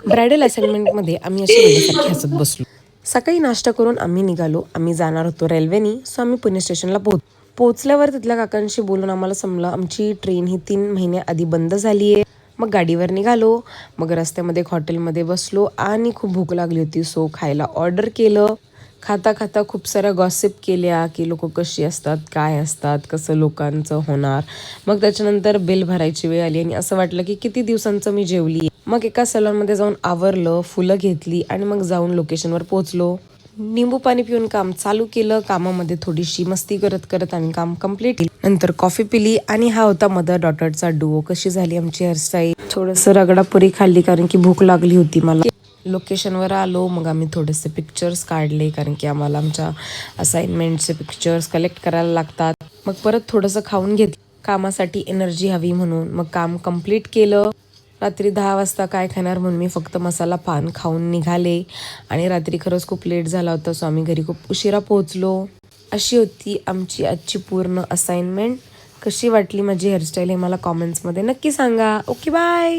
Bridal असाइनमेंटमध्ये आम्ही अशी वेड्यासारखी हसत बसलो. सकाळी नाश्ता करून आम्ही निघालो. आम्ही जाणार होतो रेल्वेनी, सो आम्ही पुणे स्टेशनला पोहोचल्यावर तिथल्या काकांशी बोलून आम्हाला समजलं आमची ट्रेन ही 3 महिन्या आधी बंद झाली आहे. मग गाडीवर निघालो. मग रस्त्यामध्ये एक हॉटेलमध्ये बसलो आणि खूप भूक लागली होती, सो खायला ऑर्डर केलं. खाता खाता खूप साऱ्या गॉसिप केल्या की लोक कशी असतात, काय असतात, कसं लोकांचं होणार. मग त्याच्यानंतर बिल भरायची वेळ आली आणि असं वाटलं की किती दिवसांचं मी जेवली. मग एका सलॉनमध्ये जाऊन आवरलं, फुलं घेतली आणि मग जाऊन लोकेशनवर पोहोचलो. निंबू पाणी पिऊन काम चालू केलं. कामामध्ये थोडीशी मस्ती करत करत आम्ही काम कम्प्लीट केलं. नंतर कॉफी पिली आणि हा होता मदर डॉटरचा डुओ. कशी झाली आमची हेअरस्टाईल. थोडंसं रगडापुरी खाल्ली कारण की भूक लागली होती मला. लोकेशनवर आलो. मग आम्ही थोडेसे पिक्चर्स काढले कारण की आम्हाला आमच्या असाइनमेंटचे पिक्चर्स कलेक्ट करायला लागतात. मग परत थोडंसं खाऊन घेतलं, कामासाठी एनर्जी हवी म्हणून. मग काम कम्प्लीट केलं. रात्री 10 वाजता काय खाणार म्हणून मी फक्त मसाला पान खाऊन निघाले आणि रात्री खरंच खूप लेट झाला होता, सो आम्ही घरी खूप उशिरा पोहोचलो. अशी होती आमची आजची पूर्ण असाइनमेंट. कशी वाटली माझी हेअरस्टाईल हे मला कॉमेंट्समध्ये नक्की सांगा. Okay, bye.